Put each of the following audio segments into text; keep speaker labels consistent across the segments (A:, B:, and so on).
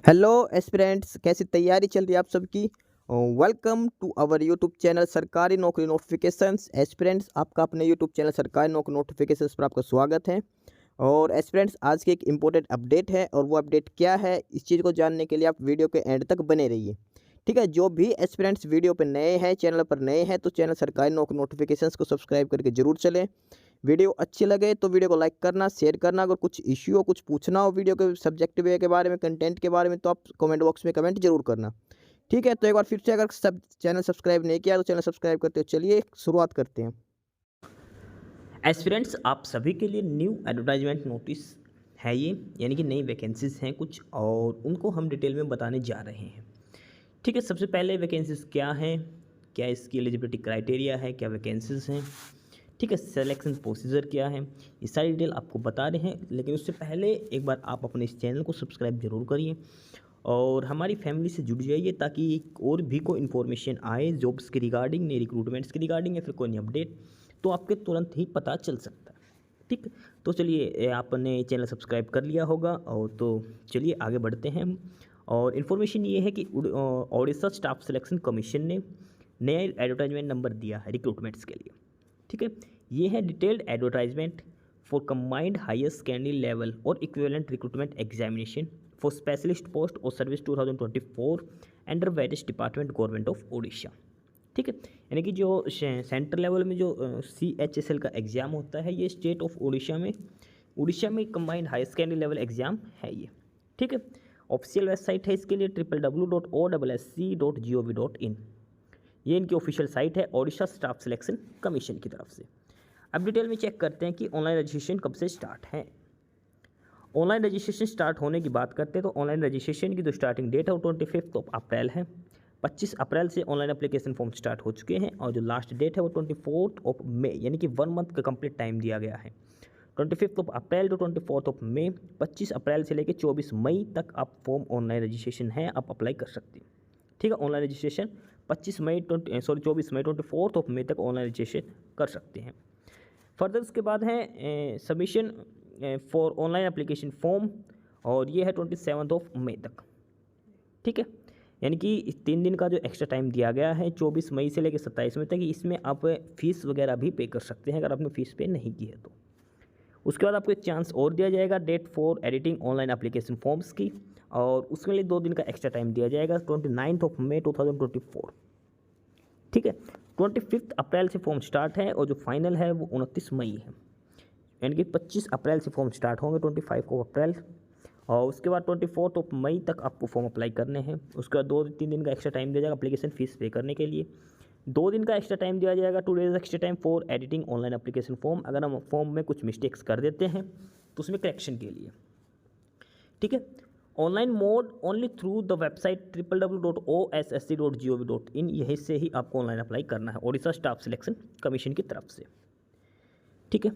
A: Hello aspirants, कैसी तैयारी चल रही है आप सबकी। Welcome to our YouTube channel Sarkari Naukri notifications. Aspirants, आपका अपने YouTube channel Sarkari Naukri notifications पर आपका स्वागत है। और एस्पिरेंट्स, आज की एक इम्पोर्टेंट अपडेट है और वो अपडेट क्या है, इस चीज़ को जानने के लिए आप वीडियो के एंड तक बने रहिए। ठीक है, जो भी एस्पिरेंट्स वीडियो पर नए हैं, चैनल पर नए हैं, तो चैनल सरकारी नौकरी नोटिफिकेशंस को सब्सक्राइब करके जरूर चलें। वीडियो अच्छी लगे तो वीडियो को लाइक करना, शेयर करना। अगर कुछ इश्यू हो, कुछ पूछना हो वीडियो के सब्जेक्ट वे के बारे में, कंटेंट के बारे में, तो आप कमेंट बॉक्स में कमेंट जरूर करना। ठीक है, तो एक बार फिर से, अगर सब चैनल सब्सक्राइब नहीं किया तो चैनल सब्सक्राइब करते हो। चलिए शुरुआत करते हैं।
B: एस्पिरेंट्स, आप सभी के लिए न्यू एडवर्टाइजमेंट नोटिस है ये, यानी कि नई वैकेंसीज़ हैं कुछ, और उनको हम डिटेल में बताने जा रहे हैं। ठीक है, सबसे पहले वैकेंसीज़ क्या हैं, क्या इसकी एलिजिबिलिटी क्राइटेरिया है, क्या वैकेंसीज़ हैं, ठीक है, सिलेक्शन प्रोसीजर क्या है, ये सारी डिटेल आपको बता रहे हैं। लेकिन उससे पहले एक बार आप अपने इस चैनल को सब्सक्राइब जरूर करिए और हमारी फैमिली से जुड़ जाइए, ताकि और भी कोई इन्फॉर्मेशन आए जॉब्स के रिगार्डिंग, नई रिक्रूटमेंट्स के रिगार्डिंग, या फिर कोई नई अपडेट, तो आपके तुरंत ही पता चल सकता है। ठीक, तो चलिए, आपने चैनल सब्सक्राइब कर लिया होगा, और तो चलिए आगे बढ़ते हैं हम। और इन्फॉर्मेशन ये है कि ओडिशा स्टाफ सिलेक्शन कमीशन ने नया एडवर्टाइजमेंट नंबर दिया है रिक्रूटमेंट्स के लिए। ठीक है, ये है detailed advertisement for combined higher secondary level और equivalent recruitment examination for specialist post और service 2024 under various department government of Odisha. ठीक है, यानी कि जो सेंट्रल लेवल में जो CHSL का एग्ज़ाम होता है, ये स्टेट ऑफ उड़ीसा में combined high secondary level exam है ये। ठीक है, ऑफिशियल वेबसाइट है इसके लिए www.ossc.gov.in। ये इनकी ऑफिशियल साइट है ओडिशा स्टाफ सिलेक्शन कमीशन की तरफ से। अब डिटेल में चेक करते हैं कि ऑनलाइन रजिस्ट्रेशन कब से स्टार्ट है। ऑनलाइन रजिस्ट्रेशन स्टार्ट होने की बात करते हैं तो ऑनलाइन रजिस्ट्रेशन की जो स्टार्टिंग डेट है वो 25 अप्रैल है। 25 अप्रैल से ऑनलाइन एप्लीकेशन फॉर्म स्टार्ट हो चुके हैं, और जो लास्ट डेट है वो 24 मई, यानी कि 1 मंथ का कंप्लीट टाइम दिया गया है। 25 अप्रैल टू 24 मई, 25 अप्रैल से लेकर 24 मई तक आप फॉर्म ऑनलाइन रजिस्ट्रेशन है, आप अप्लाई कर सकते हैं। ठीक है, ऑनलाइन रजिस्ट्रेशन 24 मई 24 मई तक ऑनलाइन रजिस्ट्रेशन कर सकते हैं। फर्दर उसके बाद है submission for online application form, और ये है 27 मई तक। ठीक है, यानी कि 3 दिन का जो एक्स्ट्रा टाइम दिया गया है 24 मई से लेकर 27 मई तक, इसमें आप फीस वगैरह भी पे कर सकते हैं अगर आपने फ़ीस पे नहीं की है तो। उसके बाद आपको एक चांस और दिया जाएगा date for editing online application forms की, और उसके लिए 2 दिन का एक्स्ट्रा टाइम दिया जाएगा 29 मई 2024। ठीक है, 25 अप्रैल से फॉर्म स्टार्ट है, और जो फाइनल है वो 29 मई है, यानी कि 25 अप्रैल से फॉर्म स्टार्ट होंगे 25 अप्रैल, और उसके बाद 24 मई तक आपको फॉर्म अप्लाई करने हैं। उसके बाद 2-3 दिन का एक्स्ट्रा टाइम दिया जाएगा एप्लीकेशन फ़ीस पे करने के लिए। 2 दिन का एक्स्ट्रा टाइम दिया जाएगा, 2 days extra time for editing online application form, अगर हम फॉर्म में कुछ मिस्टेक्स कर देते हैं तो उसमें करेक्शन के लिए। ठीक है, online mode only through the website www.ossc.gov.in, यहीं से ही आपको ऑनलाइन अप्लाई करना है ओडिशा स्टाफ सिलेक्शन कमीशन की तरफ से। ठीक है,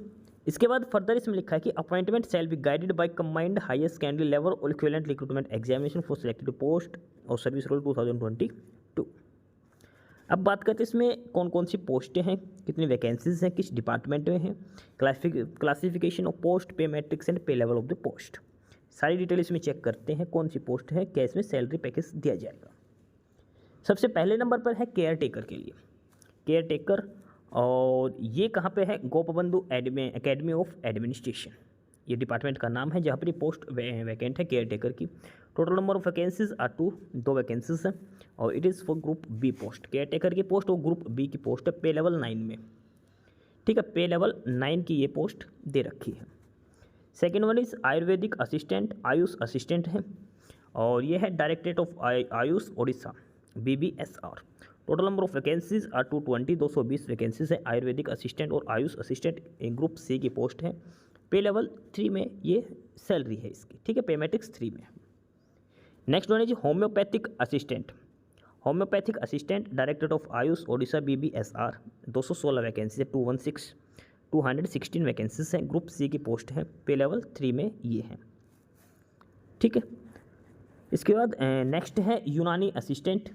B: इसके बाद फर्दर इसमें लिखा है कि appointment shall be guided by combined higher secondary level और equivalent recruitment examination for selected post और सर्विस रोल 2022। अब बात करते हैं इसमें कौन कौन सी पोस्टें हैं, कितनी वैकेंसीज हैं, किस डिपार्टमेंट में हैं, क्लासिफिकेशन ऑफ पोस्ट, पे मैट्रिक्स एंड पे लेवल ऑफ द पोस्ट, सारी डिटेल इसमें चेक करते हैं कौन सी पोस्ट है, क्या इसमें सैलरी पैकेज दिया जाएगा। सबसे पहले नंबर पर है केयर टेकर के लिए, केयर टेकर, और ये कहाँ पे है, गोपबंधु एकेडमी ऑफ एडमिनिस्ट्रेशन, ये डिपार्टमेंट का नाम है जहाँ पर ये पोस्ट वैकेंट है केयर टेकर की। Total number of vacancies are 2 vacancies हैं, और it is for group B post, caretaker की पोस्ट और ग्रुप बी की पोस्ट है, पे लेवल 9 में। ठीक है, पे लेवल 9 की ये पोस्ट दे रखी है। Second one is Ayurvedic assistant, AYUSH assistant है, और ये है directorate of Ayush Odisha, BBSR। Total number of vacancies are 220 vacancies है, आयुर्वेदिक असिस्टेंट और आयुष असिस्टेंट ग्रुप सी की पोस्ट है। पे लेवल 3 में ये सैलरी है इसकी। ठीक है, पे मैट्रिक्स 3 में। Next one is homeopathic assistant, homeopathic assistant directorate of Ayush Odisha, BBSR, 216 vacancy है, 216 वैकेंसीज हैं, ग्रुप सी की पोस्ट है, पे लेवल 3 में ये है। ठीक है, इसके बाद नेक्स्ट है Unani assistant,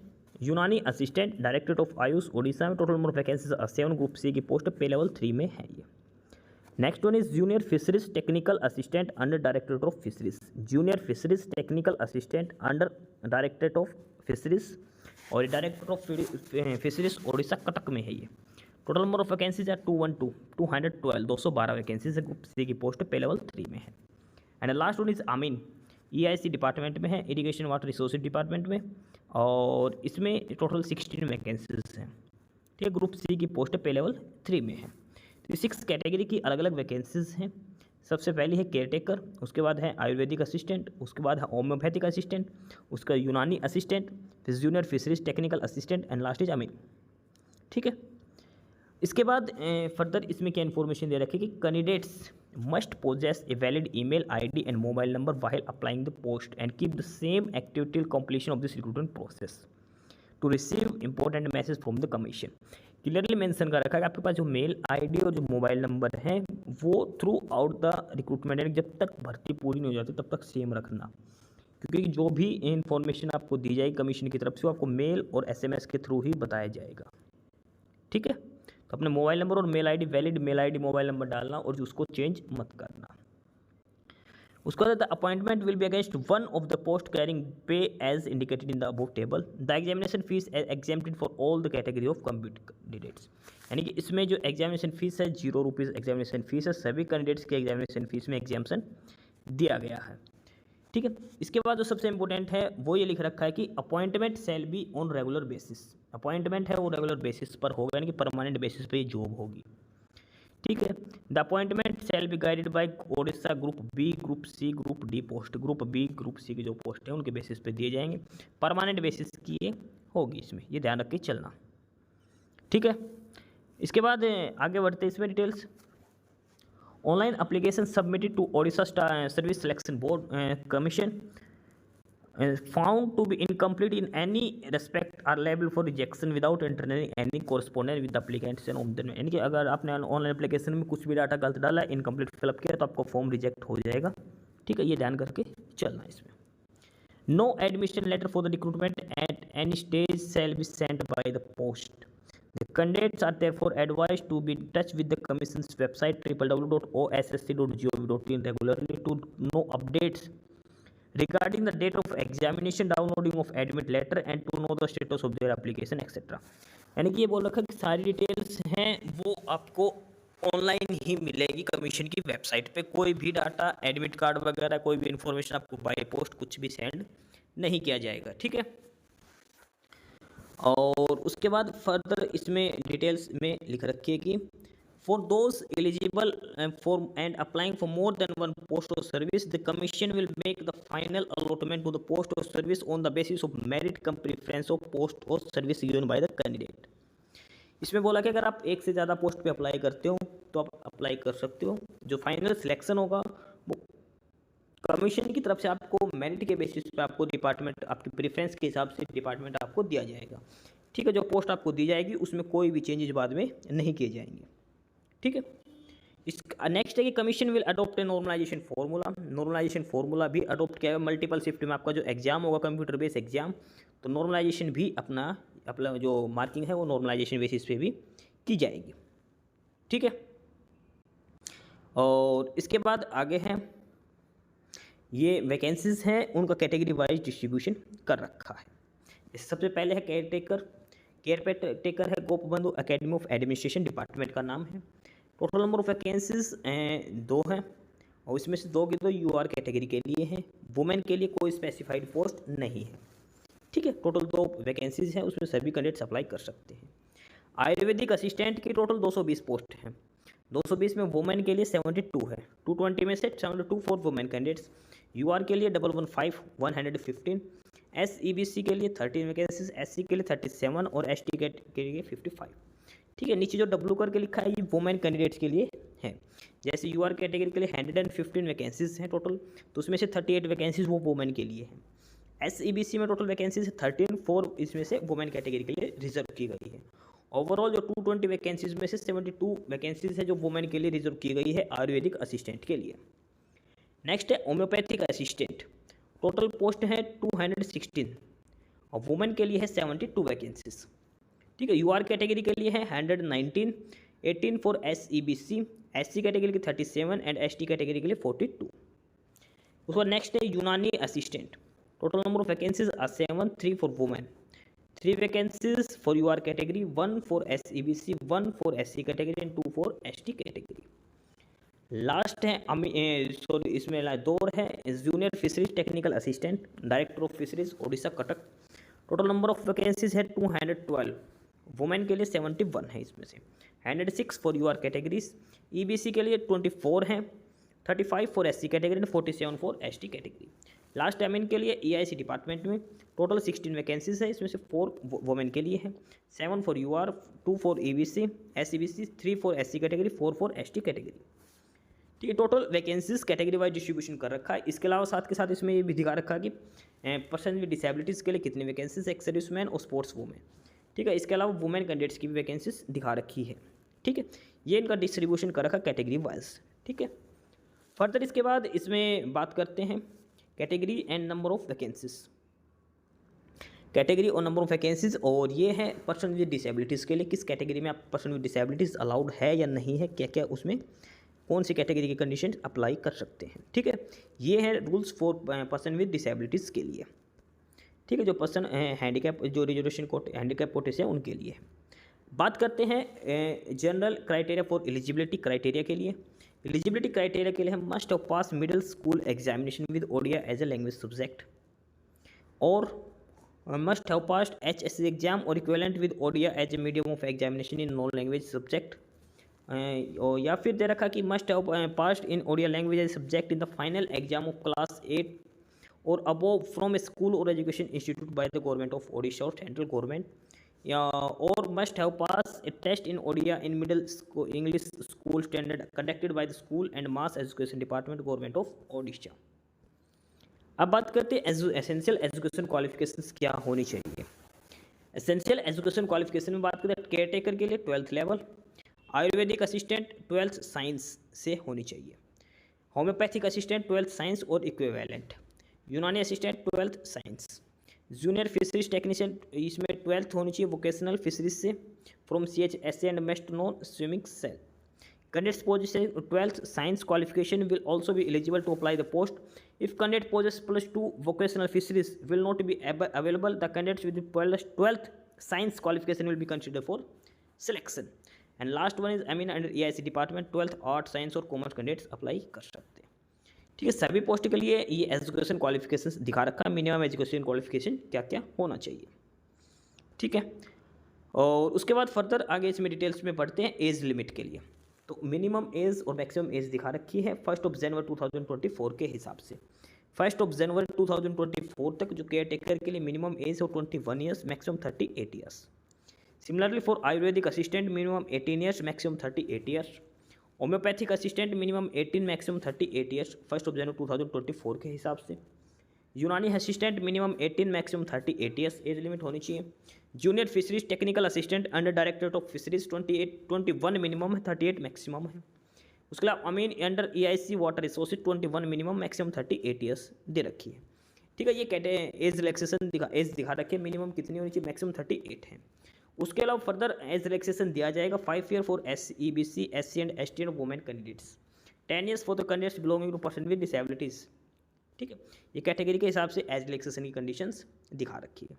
B: directorate of Ayush Odisha में, total number of vacancies 7, group C की पोस्ट पे लेवल 3 में है ये। Next one is junior fisheries technical assistant under directorate of fisheries. Junior fisheries technical assistant under directorate of fisheries, और ये director of fisheries Orissa Cuttack में है ये। Total number of vacancies है 212 212 वैकेंसीज है। ग्रुप सी की पोस्ट पे लेवल 3 में है। एंड लास्ट वन इज आमीन, EIC डिपार्टमेंट में है, इरिगेशन वाटर रिसोर्सेज डिपार्टमेंट में, और इसमें टोटल 16 वैकेंसीज हैं। ठीक है, ग्रुप सी की पोस्ट पे लेवल 3 में है। तो 6 कैटेगरी की अलग अलग वैकेंसीज हैं। सबसे पहली है केयर टेकर, उसके बाद है आयुर्वेदिक असिस्टेंट, उसके बाद है होम्योपैथिक असिस्टेंट, उसका यूनानी असिस्टेंट, फिर junior fisheries technical assistant, and last is आमीन। ठीक है, इसके बाद फर्दर इसमें क्या इन्फॉर्मेशन दे रखी है कि candidates must possess a valid email ID and mobile number while applying the post and keep the same active till completion of this recruitment process to receive important message from the commission. Clearly mention कर रखा है कि आपके पास जो mail ID और जो mobile number है वो थ्रू आउट द रिक्रूटमेंट, यानी जब तक भर्ती पूरी नहीं हो जाती तब तक सेम रखना, क्योंकि जो भी इन्फॉर्मेशन आपको दी जाएगी कमीशन की तरफ से वो आपको मेल और SMS के थ्रू ही बताया जाएगा। ठीक है, तो अपने मोबाइल नंबर और mail ID, valid mail ID mobile number डालना और उसको चेंज मत करना। उसके बाद the appointment will be against one of the post carrying pay as indicated in the above table. The examination fees exempted for all the category of candidates, यानी कि इसमें जो एग्जामिनेशन फीस है 0 रुपीज़ एग्जामिनेशन फीस है, सभी candidates के examination fees में एग्जामेशन दिया गया है। ठीक है, इसके बाद जो सबसे इंपॉर्टेंट है वो ये लिख रखा है कि appointment shall be on regular basis. Appointment है वो रेगुलर बेसिस पर होगा, यानी कि परमानेंट बेसिस पे ये जॉब होगी। ठीक है, the appointment shall be guided by Odisha group B, group C, group D post. Group B, group C की जो पोस्ट है उनके बेसिस पे दिए जाएंगे, परमानेंट बेसिस की ये होगी, इसमें ये ध्यान रख के चलना। ठीक है, इसके बाद आगे बढ़ते हैं इसमें details. Online application submitted to Odisha service selection board commission found to be incomplete in any respect are liable for rejection without entering any correspondence with the applicants and ombudsman। यानी कि अगर आपने ऑनलाइन एप्लीकेशन में कुछ भी data गलत डाला, incomplete fill up किया, तो आपको फॉर्म रिजेक्ट हो जाएगा। ठीक है, ये ध्यान करके चलना इसमें। No admission letter for the recruitment at any stage shall be sent by the post. The candidates are therefore advised to be in touch with the Commission's website www.ossc.gov.in regularly to know updates regarding the date of examination, downloading of admit letter and to know the status of their application etc। यानी कि ये बोल रखा है कि सारी details हैं वो आपको ऑनलाइन ही मिलेगी कमीशन की वेबसाइट पे। कोई भी डाटा, एडमिट कार्ड वगैरह, कोई भी इंफॉर्मेशन आपको बाय पोस्ट कुछ भी सेंड नहीं किया जाएगा। ठीक है, और उसके बाद फर्दर इसमें डिटेल्स में लिख रखी है कि for those eligible for and applying for more than one post of service the commission will make the final allotment to the post of service on the basis of merit cum preference of post of service given by the candidate. इसमें बोला कि अगर आप एक से ज़्यादा post पे apply करते हो तो आप अप्लाई कर सकते हो। जो फाइनल सिलेक्शन होगा वो कमीशन की तरफ से आपको मेरिट के बेसिस पे आपको डिपार्टमेंट, आपकी प्रेफरेंस के हिसाब से डिपार्टमेंट आपको दिया जाएगा। ठीक है, जो पोस्ट आपको दी जाएगी उसमें कोई भी चेंजेस बाद में नहीं किए जाएंगे। ठीक है, इस नेक्स्ट है कि commission will adopt a normalisation formula. Normalisation formula भी अडॉप्ट किया है। मल्टीपल शिफ्ट में आपका जो एग्जाम होगा कंप्यूटर बेस्ड एग्जाम, तो नॉर्मलाइजेशन भी अपना जो मार्किंग है वो नॉर्मलाइजेशन बेसिस पे भी की जाएगी। ठीक है, और इसके बाद आगे हैं ये वैकेंसीज हैं, उनका कैटेगरी वाइज डिस्ट्रीब्यूशन कर रखा है। सबसे पहले है केयर टेकर। केयर टेकर है Gopabandhu academy of administration department का नाम है। टोटल नंबर ऑफ वैकेंसीज 2 हैं, और इसमें से 2 की तो UR कैटेगरी के लिए हैं। वुमेन के लिए कोई स्पेसिफाइड पोस्ट नहीं है। ठीक है, टोटल 2 वैकेंसीज हैं, उसमें सभी कैंडिडेट्स अप्लाई कर सकते हैं। आयुर्वेदिक असिस्टेंट की टोटल 220 पोस्ट हैं। 220 में वुमेन के लिए 72 है, 220 में से 72 फॉर वुमेन कैंडिडेट्स। UR के लिए 115 115, SEBC के लिए 13 वैकेंसीज, SC के लिए 37 और ST के लिए 55। ठीक है, नीचे जो W करके लिखा है ये वुमेन कैंडिडेट्स के लिए है। जैसे UR कैटेगरी के लिए 115 वैकेंसीज हैं टोटल, तो उसमें से 38 वैकेंसीज वो वुमेन के लिए हैं। SEBC में टोटल वैकेंसीज 13, 4 इसमें से वुमेन कैटेगरी के लिए रिजर्व की गई है। ओवरऑल जो 220 वैकेंसीज में से 72 वैकेंसीज है जो वुमेन के लिए रिजर्व की गई है आयुर्वेदिक असिस्टेंट के लिए। नेक्स्ट है होम्योपैथिक असिस्टेंट। टोटल पोस्ट है 216 और वुमेन के लिए है 72 वैकेंसीज। ठीक है, UR कैटेगरी के लिए है 119, 18 फॉर SEBC, SC कैटेगरी के 37 एंड ST कैटेगरी के लिए 42। उसके बाद नेक्स्ट है Unani assistant. Total number of vacancies are 7, 3 for women, 3 vacancies for UR category, 1 for SEBC, 1 for SC category and 2 for ST category. Last है सॉरी इसमें 2 है junior fisheries technical assistant, director of fisheries Odisha Cuttack. Total number of vacancies है 212, women के लिए 71 है इसमें से, 106 for UR categories, EBC के लिए 24 हैं, 35 for SC category and 47 for ST category. Last time इनके लिए EIC डिपार्टमेंट में टोटल 16 वैकेंसीज है, इसमें से 4 वुमेन के लिए है, 7 for UR, 2 for EBC, SEBC, 3 for SC category, 4 for ST category. ठीक है, total vacancies category wise distribution कर रखा है। इसके अलावा साथ के साथ इसमें ये भी दिखा रखा है कि पर्सन विद डिसेबिलिटीज़ के लिए कितनी वैकेंसीज, एक्स सर्विसमैन और स्पोर्ट्स वुमेन। ठीक है, इसके अलावा वुमेन कैंडिडेट्स की भी वैकेंसीज दिखा रखी है। ठीक है, ये इनका डिस्ट्रीब्यूशन कर रखा कैटेगरी वाइज। ठीक है, फर्दर इसके बाद इसमें बात करते हैं category and number of vacancies, category और नंबर ऑफ वैकेंसीज। और ये है पर्सन विद डिसेबिलिटीज़ के लिए, किस कैटेगरी में आप पर्सन विद डिसेबिलिटीज़ अलाउड है या नहीं है, क्या क्या उसमें कौन सी कैटेगरी की कंडीशन अप्लाई कर सकते हैं। ठीक है, ये है rules for person with disabilities के लिए। ठीक है, जो पर्सन हैंडीकैप, जो रिजर्वेशन कोटे हैंडीकैप कोटे से उनके लिए। बात करते हैं general criteria for eligibility criteria के लिए। एलिजिबिलिटी क्राइटेरिया के लिए हम must of pass middle school examination with Odia as a language subject, और must have passed HSC exam और equivalent with Odia as a medium of examination in non language subject, और या फिर दे रखा कि must have passed in Odia language as subject in the final exam of class 8 और above from a school और education institute by the government of Odisha और central government, या और must have pass a test in Odia in middle English school standard conducted by the school and mass education department government of Odisha. अब बात करते हैं essential education qualifications क्या होनी चाहिए। एसेंशियल एजुकेशन क्वालिफिकेशन में बात करें केयर टेकर के लिए 12th level, Ayurvedic assistant 12th science से होनी चाहिए, होम्योपैथिक असिस्टेंट 12th साइंस और equivalent, Unani assistant 12th science, junior fisheries technician इसमें 12th होनी चाहिए वोकेशनल फिशरीज से from CHSA and must non swimming सेल। Candidates possess 12th science qualification will also be eligible to apply the post if candidate possess +2 vocational fisheries will not be available, the candidates with 12th science qualification will be considered for selection. And last one is under EIC department 12th art science और commerce candidates apply कर सकते हैं। ठीक है, सभी post के लिए ये एजुकेशन क्वालिफिकेशंस दिखा रखा है, मिनिमम एजुकेशन क्वालिफिकेशन क्या क्या होना चाहिए। ठीक है, और उसके बाद फर्दर आगे इसमें डिटेल्स में बढ़ते हैं एज लिमिट के लिए। तो मिनिमम एज और मैक्सिमम एज दिखा रखी है 1 जनवरी 2024 के हिसाब से। 1 जनवरी 2024 तक जो केयर टेकर के लिए मिनिमम एज है 21 years, maximum 38 years. Similarly for Ayurvedic assistant minimum 18 years, maximum 38 years. Homeopathic assistant minimum 18, maximum 38 years 1 जनवरी 2024 के हिसाब से। Unani assistant minimum 18, maximum 38 years age limit होनी चाहिए। Junior fisheries technical assistant under directorate of fisheries 21 minimum है, 38 maximum है। उसके अलावा अमीन under EIC water resources 21 minimum, maximum 38 years दे रखी है। ठीक है, ये कहते हैं एज रिलैक्सेशन एज दिखा रखी है, मिनिमम कितनी होनी चाहिए, मैक्सिमम 38 है। उसके अलावा फर्दर एज रिलैक्सेशन दिया जाएगा 5 year for SEBC, SC and ST and women candidates, 10 years for the candidates belonging to person with disabilities. ठीक है, ये कैटेगरी के हिसाब से एज रिलैक्सेशन की कंडीशंस दिखा रखी है।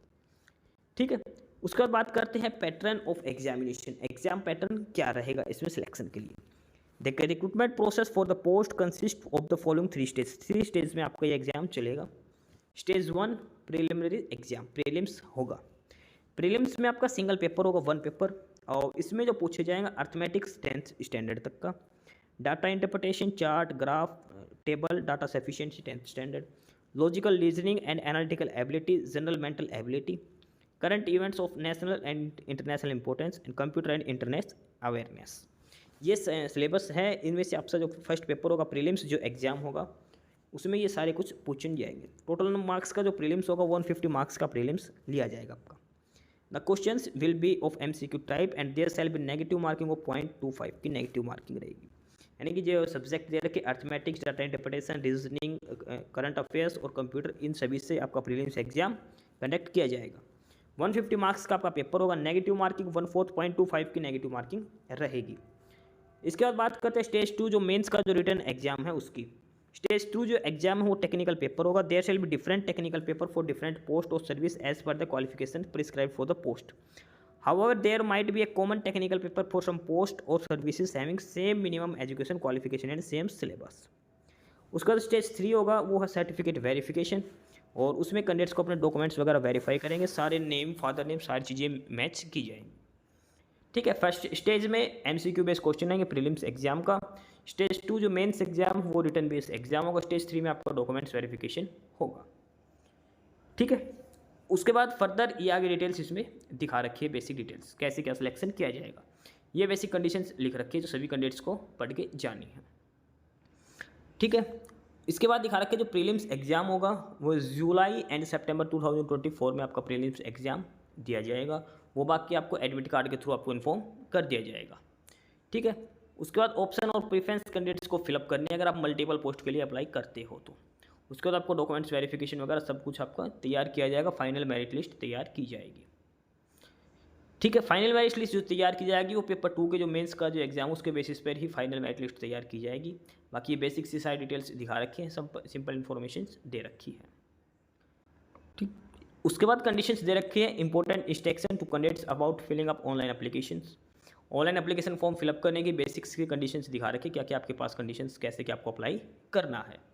B: ठीक है, उसके बाद बात करते हैं pattern of examination, exam pattern क्या रहेगा इसमें सिलेक्शन के लिए। देखिए, recruitment process for the post consist of the following 3 stage, 3 stage में आपका ये एग्जाम चलेगा। स्टेज 1 प्रिलिमिनरी एग्जाम, प्रीलिम्स होगा। प्रीलिम्स में आपका सिंगल पेपर होगा, 1 पेपर, और इसमें जो पूछे जाएंगे अर्थमेटिक्स 10th स्टैंडर्ड तक का, data interpretation, chart, graph, table, data sufficiency 10th standard, logical reasoning and analytical ability, general mental ability, current events of national and international importance and computer and internet awareness. ये syllabus है। इनमें से आपका जो first paper होगा prelims जो exam होगा उसमें ये सारे कुछ पूछे जाएंगे। टोटल मार्क्स का जो प्रीलिम्स होगा 150 मार्क्स का प्रीलिम्स लिया जाएगा आपका। The questions will be of MCQ type and there shall be negative marking of 0.25 की नेगेटिव मार्किंग रहेगी। यानी कि जो सब्जेक्ट दे रखे arithmetics, data interpretation, reasoning, current affairs और कंप्यूटर, इन सभी से आपका प्रीलिम्स एग्जाम कंडक्ट किया जाएगा। 150 मार्क्स का आपका पेपर होगा, नेगेटिव मार्किंग 1/4 0.25 की नेगेटिव मार्किंग रहेगी। इसके बाद बात करते हैं स्टेज 2 जो मेंस का जो रिटन एग्जाम है उसकी। स्टेज 2 जो एग्जाम है वो टेक्निकल पेपर होगा। There shall be different technical paper for different post और service as per the qualification prescribe for the post. However, there might be a common technical paper for some post or services having same minimum education qualification and same syllabus। उसका जो stage 3 होगा वो है certificate verification, और उसमें candidates को अपने documents वगैरह वेरीफाई करेंगे, सारे नेम फादर नेम सारी चीज़ें मैच की जाएंगी। ठीक है, फर्स्ट स्टेज में MCQ बेस्ड क्वेश्चन आएंगे प्रीलिम्स एग्जाम का। स्टेज 2 जो मेंस एग्जाम वो रिटन बेस्ड एग्जाम होगा। स्टेज 3 में आपका डॉक्यूमेंट्स वेरिफिकेशन होगा। ठीक है, उसके बाद फर्दर ये आगे डिटेल्स इसमें दिखा रखी है, बेसिक डिटेल्स कैसे क्या सिलेक्शन किया जाएगा, ये बेसिक कंडीशंस लिख रखी है जो सभी कैंडिडेट्स को पढ़ के जानी है। ठीक है, इसके बाद दिखा रखी है जो प्रीलिम्स एग्जाम होगा वो जुलाई एंड सितंबर 2024 में आपका प्रीलिम्स एग्जाम दिया जाएगा। वो बाकी आपको एडमिट कार्ड के थ्रू आपको इन्फॉर्म कर दिया जाएगा। ठीक है, उसके बाद ऑप्शन और प्रेफरेंस कैंडिडेट्स को फिलअप करनी है अगर आप मल्टीपल पोस्ट के लिए अप्लाई करते हो तो। उसके बाद आपको डॉक्यूमेंट्स वेरिफिकेशन वगैरह सब कुछ आपका तैयार किया जाएगा। फाइनल मेरिट लिस्ट तैयार की जाएगी। ठीक है, फाइनल मेरिट लिस्ट जो तैयार की जाएगी वो पेपर 2 के जो मेंस का जो एग्जाम उसके बेसिस पर ही फाइनल मेरिट लिस्ट तैयार की जाएगी। बाकी ये बेसिक सी सारी डिटेल्स दिखा रखी हैं, सब सिंपल इन्फॉर्मेशन दे रखी है। ठीक, उसके बाद कंडीशंस दे रखी है important instruction to candidates about filling up online applications. Online application form fill up करने की बेसिक्स की कंडीशंस दिखा रखी है, क्या क्या आपके पास कंडीशंस, कैसे क्या आपको अप्लाई करना है।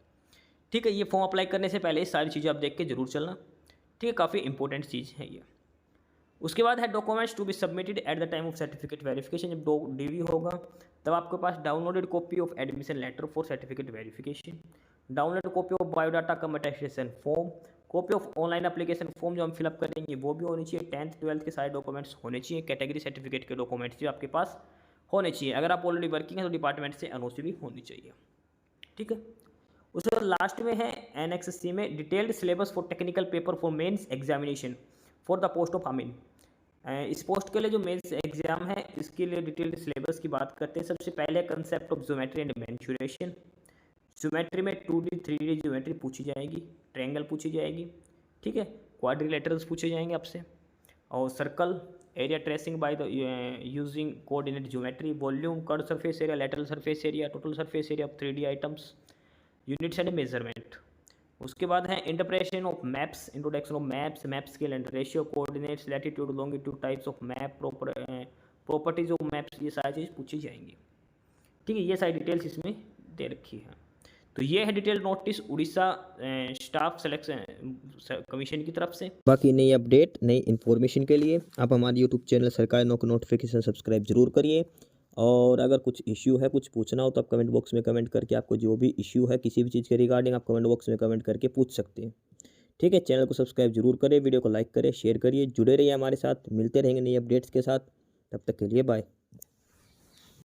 B: ठीक है, ये फॉर्म अप्लाई करने से पहले सारी चीज़ें आप देख के जरूर चलना। ठीक है, काफ़ी इंपॉर्टेंट चीज़ है ये। उसके बाद है documents to be submitted at the time of certificate verification. जब DV होगा तब आपके पास downloaded copy of admission letter for certificate verification, download copy of biodata cum attestation form, copy of online application form जो हम fill up करेंगे वो भी होनी चाहिए। 10th 12th के सारे डॉक्यूमेंट्स होने चाहिए। कैटेगरी सर्टिफिकेट के डॉक्यूमेंट्स भी आपके पास होने चाहिए। अगर आप ऑलरेडी वर्किंग है तो डिपार्टमेंट से NOC भी होनी चाहिए। ठीक है, उसके बाद लास्ट में है Annex C में detailed syllabus for technical paper for mains examination for the post of अमीन। इस पोस्ट के लिए जो मेंस एग्जाम है इसके लिए डिटेल्ड सिलेबस की बात करते हैं। सबसे पहले concept of geometry and mensuration. Geometry में 2D 3D ज्योमेट्री पूछी जाएगी, ट्रायंगल पूछी जाएगी। ठीक है, क्वाड्रिलेटरल्स पूछे जाएंगे आपसे, और circle area tracing by the using coordinate geometry, volume, curve surface area, lateral surface area, total surface area of 3D items, units and measurement. उसके बाद है interpretation of maps, introduction of maps, map scale and ratio, coordinates, latitude, longitude, types of map, properties of maps, ये सारी चीज़ पूछी जाएंगी। ठीक है, ये सारी डिटेल्स इसमें दे रखी है। तो ये है detail notice Orissa staff selection commission की तरफ से।
A: बाकी नई अपडेट नई इन्फॉर्मेशन के लिए आप हमारे यूट्यूब चैनल सरकारी नौकरी नोटिफिकेशन सब्सक्राइब जरूर करिए। और अगर कुछ इश्यू है, कुछ पूछना हो तो आप कमेंट बॉक्स में कमेंट करके आपको जो भी इश्यू है किसी भी चीज़ के रिगार्डिंग आप कमेंट बॉक्स में कमेंट करके पूछ सकते हैं। ठीक है, चैनल को सब्सक्राइब जरूर करें, वीडियो को लाइक करें, शेयर करिए, जुड़े रहिए हमारे साथ। मिलते रहेंगे नई अपडेट्स के साथ, तब तक के लिए बाय।